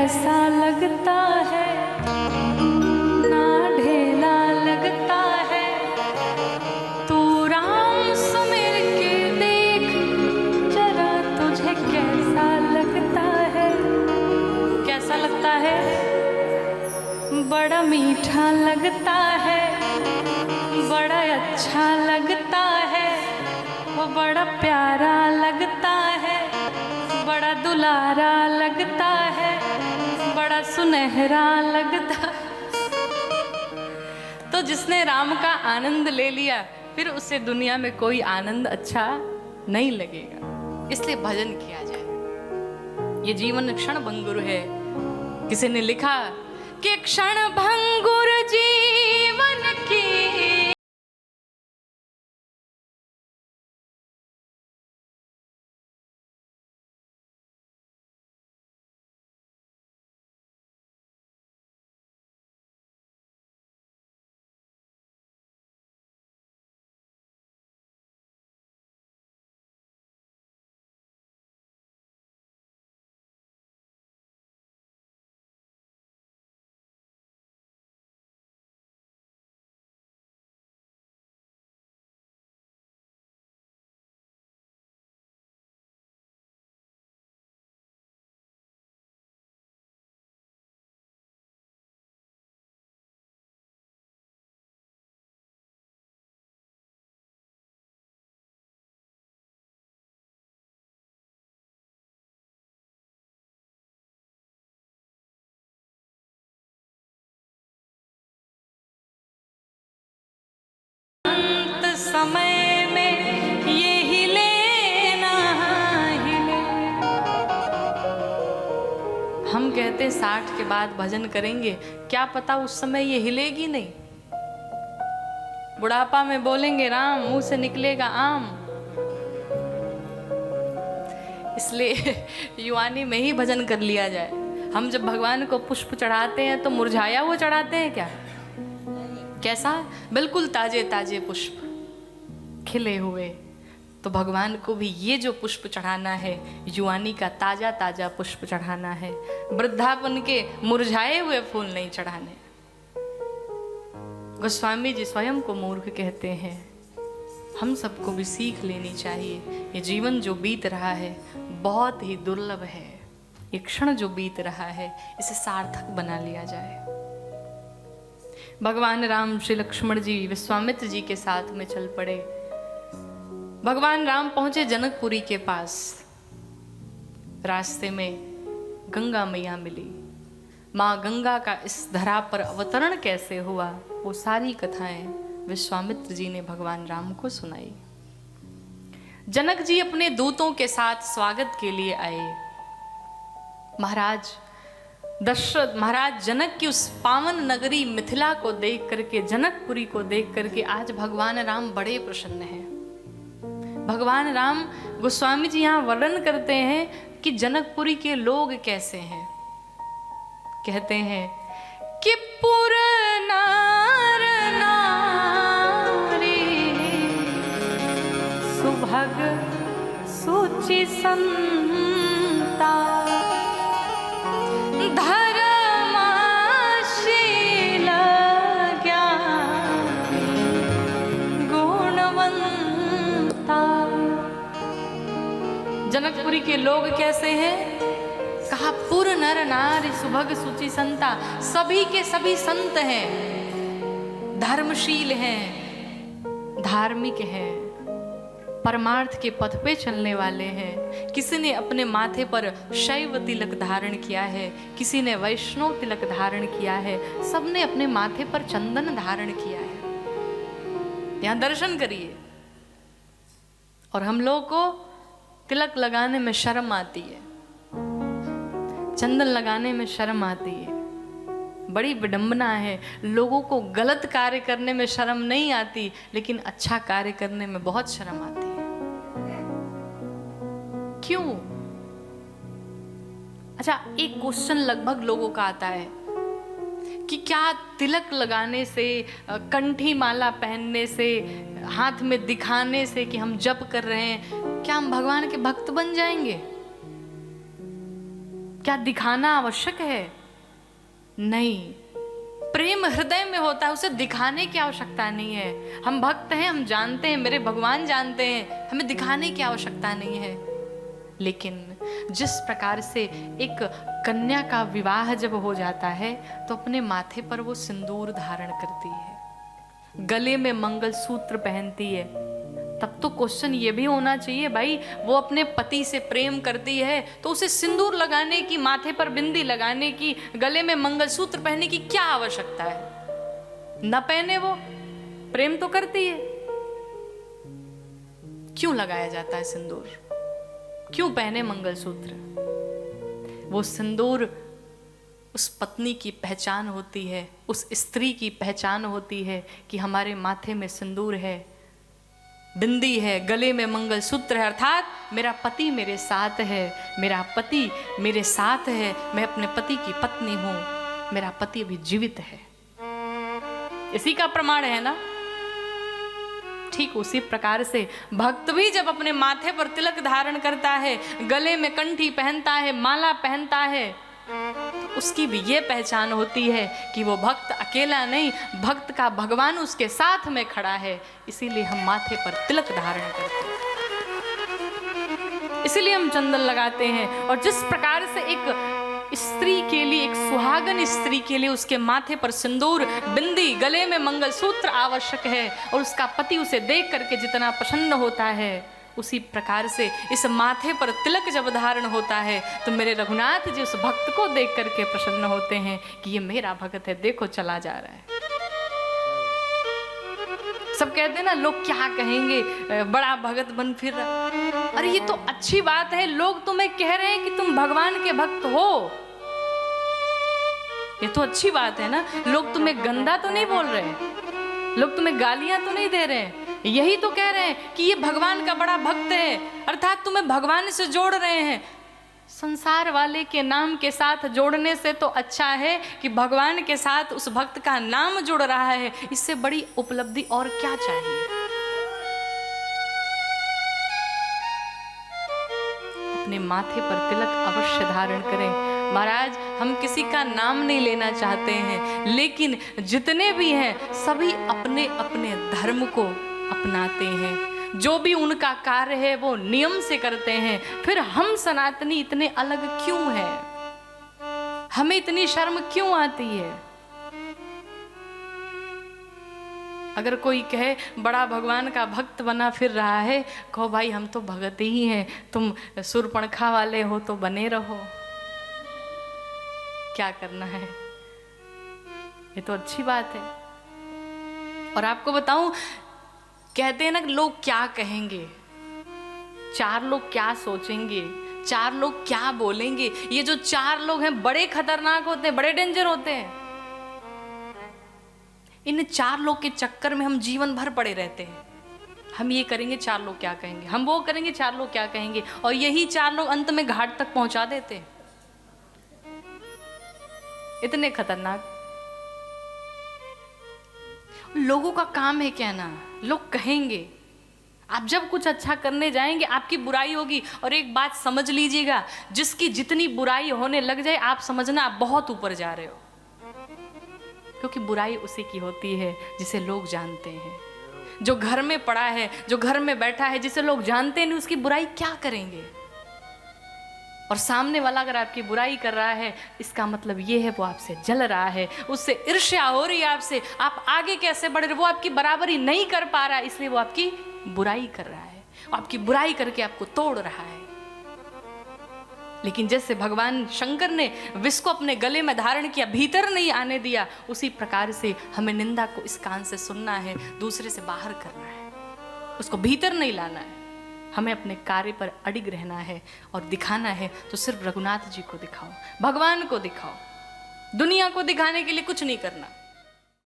कैसा लगता है, ना ढेला लगता है। तू राम सुमिर के देख जरा तुझे कैसा लगता है। कैसा लगता है? बड़ा मीठा लगता है, बड़ा अच्छा लगता है, वो बड़ा प्यारा लगता है, बड़ा दुलारा लगता है, बड़ा सुनहरा लगता है। तो जिसने राम का आनंद ले लिया फिर उसे दुनिया में कोई आनंद अच्छा नहीं लगेगा। इसलिए भजन किया जाए। ये जीवन क्षण भंगुर है। किसी ने लिखा कि क्षण भंगुर जीवन की समय में ये हिले ना हिले। हम कहते 60 के बाद भजन करेंगे, क्या पता उस समय ये हिलेगी नहीं। बुढ़ापा में बोलेंगे राम, मुंह से निकलेगा आम। इसलिए युवानी में ही भजन कर लिया जाए। हम जब भगवान को पुष्प चढ़ाते हैं तो मुरझाया हुआ चढ़ाते हैं क्या? कैसा? बिल्कुल ताजे ताजे पुष्प खिले हुए। तो भगवान को भी ये जो पुष्प चढ़ाना है, युवानी का ताजा ताजा पुष्प चढ़ाना है। वृद्धापन के मुरझाए हुए फूल नहीं चढ़ाने। गोस्वामी जी स्वयं को मूर्ख कहते हैं। हम सबको भी सीख लेनी चाहिए। ये जीवन जो बीत रहा है बहुत ही दुर्लभ है। ये क्षण जो बीत रहा है इसे सार्थक बना लिया जाए। भगवान राम श्री लक्ष्मण जी विश्वामित्र जी के साथ में चल पड़े। भगवान राम पहुंचे जनकपुरी के पास। रास्ते में गंगा मैया मिली। माँ गंगा का इस धरा पर अवतरण कैसे हुआ वो सारी कथाएं विश्वामित्र जी ने भगवान राम को सुनाई। जनक जी अपने दूतों के साथ स्वागत के लिए आए। महाराज दशरथ, महाराज जनक की उस पावन नगरी मिथिला को देख करके, जनकपुरी को देख करके आज भगवान राम बड़े प्रसन्न हैं। भगवान राम, गोस्वामी जी यहाँ वर्णन करते हैं कि जनकपुरी के लोग कैसे हैं। कहते हैं कि पुर नार नारी सुभग सुचि संता धर्मशील ज्ञानी गुणवंता। जनकपुरी के लोग कैसे हैं? कहा पुर नर नारी सुभग सुचि संता। सभी के सभी संत हैं, धर्मशील हैं, धार्मिक हैं, परमार्थ के पथ पे चलने वाले हैं। किसी ने अपने माथे पर शैव तिलक धारण किया है, किसी ने वैष्णव तिलक धारण किया है, सबने अपने माथे पर चंदन धारण किया है। यहाँ दर्शन करिए। और हम लोग को तिलक लगाने में शर्म आती है, चंदन लगाने में शर्म आती है। बड़ी विडंबना है। लोगों को गलत कार्य करने में शर्म नहीं आती, लेकिन अच्छा कार्य करने में बहुत शर्म आती है। क्यों? अच्छा, एक क्वेश्चन लगभग लोगों का आता है कि क्या तिलक लगाने से, कंठी माला पहनने से, हाथ में दिखाने से कि हम जप कर रहे हैं, क्या हम भगवान के भक्त बन जाएंगे? क्या दिखाना आवश्यक है? नहीं, प्रेम हृदय में होता है, उसे दिखाने की आवश्यकता नहीं है। हम भक्त हैं, हम जानते हैं, मेरे भगवान जानते हैं, हमें दिखाने की आवश्यकता नहीं है। लेकिन जिस प्रकार से एक कन्या का विवाह जब हो जाता है तो अपने माथे पर वो सिंदूर धारण करती है, गले में मंगलसूत्र पहनती है, तब तो क्वेश्चन ये भी होना चाहिए भाई, वो अपने पति से प्रेम करती है तो उसे सिंदूर लगाने की, माथे पर बिंदी लगाने की, गले में मंगलसूत्र पहनने की क्या आवश्यकता है? न पहने, वो प्रेम तो करती है। क्यों लगाया जाता है सिंदूर? क्यों पहने मंगलसूत्र? वो सिंदूर उस पत्नी की पहचान होती है, उस स्त्री की पहचान होती है कि हमारे माथे में सिंदूर है, बिंदी है, गले में मंगलसूत्र है, अर्थात मेरा पति मेरे साथ है, मेरा पति मेरे साथ है, मैं अपने पति की पत्नी हूं, मेरा पति अभी जीवित है। इसी का प्रमाण है ना। ठीक उसी प्रकार से भक्त भी जब अपने माथे पर तिलक धारण करता है, गले में कंठी पहनता है, माला पहनता है, तो उसकी भी ये पहचान होती है कि वो भक्त अकेला नहीं, भक्त का भगवान उसके साथ में खड़ा है। इसीलिए हम माथे पर तिलक धारण करते हैं, इसीलिए हम चंदन लगाते हैं। और जिस प्रकार से एक स्त्री के लिए, एक सुहागन स्त्री के लिए उसके माथे पर सिंदूर, बिंदी, गले में मंगलसूत्र आवश्यक है और उसका पति उसे देख करके जितना प्रसन्न होता है, उसी प्रकार से इस माथे पर तिलक जब धारण होता है तो मेरे रघुनाथ जी उस भक्त को देख करके प्रसन्न होते हैं कि ये मेरा भक्त है, देखो चला जा रहा है। सब कहते हैं ना, लोग क्या कहेंगे, बड़ा भगत बन फिर रहा। अरे ये तो अच्छी बात है, लोग तुम्हें कह रहे हैं कि तुम भगवान के भक्त हो, ये तो अच्छी बात है ना। लोग तुम्हें गंदा तो नहीं बोल रहे, लोग तुम्हें गालियां तो नहीं दे रहे, यही तो कह रहे हैं कि ये भगवान का बड़ा भक्त है, अर्थात तुम्हें भगवान से जोड़ रहे हैं। संसार वाले के नाम के साथ जोड़ने से तो अच्छा है कि भगवान के साथ उस भक्त का नाम जुड़ रहा है, इससे बड़ी उपलब्धि और क्या चाहिए। अपने माथे पर तिलक अवश्य धारण करें। महाराज, हम किसी का नाम नहीं लेना चाहते हैं, लेकिन जितने भी हैं सभी अपने अपने धर्म को अपनाते हैं, जो भी उनका कार्य है वो नियम से करते हैं। फिर हम सनातनी इतने अलग क्यों हैं? हमें इतनी शर्म क्यों आती है? अगर कोई कहे बड़ा भगवान का भक्त बना फिर रहा है, कहो भाई हम तो भगत ही हैं, तुम सुरपणखा वाले हो तो बने रहो, क्या करना है। ये तो अच्छी बात है। और आपको बताऊं, कहते हैं ना लोग क्या कहेंगे, चार लोग क्या सोचेंगे, चार लोग क्या बोलेंगे। ये जो चार लोग हैं बड़े खतरनाक होते हैं, बड़े डेंजर होते हैं। इन चार लोग के चक्कर में हम जीवन भर पड़े रहते हैं। हम ये करेंगे, चार लोग क्या कहेंगे, हम वो करेंगे, चार लोग क्या कहेंगे, और यही चार लोग अंत में घाट तक पहुंचा देते हैं। इतने खतरनाक लोगों का काम है कहना, लोग कहेंगे। आप जब कुछ अच्छा करने जाएंगे आपकी बुराई होगी। और एक बात समझ लीजिएगा, जिसकी जितनी बुराई होने लग जाए आप समझना आप बहुत ऊपर जा रहे हो, क्योंकि बुराई उसी की होती है जिसे लोग जानते हैं। जो घर में पड़ा है, जो घर में बैठा है, जिसे लोग जानते नहीं, उसकी बुराई क्या करेंगे। और सामने वाला अगर आपकी बुराई कर रहा है, इसका मतलब ये है वो आपसे जल रहा है, उससे ईर्ष्या हो रही है आपसे, आप आगे कैसे बढ़ रहे, वो आपकी बराबरी नहीं कर पा रहा है, इसलिए वो आपकी बुराई कर रहा है, आपकी बुराई करके आपको तोड़ रहा है। लेकिन जैसे भगवान शंकर ने विष को अपने गले में धारण किया, भीतर नहीं आने दिया, उसी प्रकार से हमें निंदा को इस कान से सुनना है, दूसरे से बाहर करना है, उसको भीतर नहीं लाना है। हमें अपने कार्य पर अडिग रहना है और दिखाना है तो सिर्फ रघुनाथ जी को दिखाओ, भगवान को दिखाओ, दुनिया को दिखाने के लिए कुछ नहीं करना।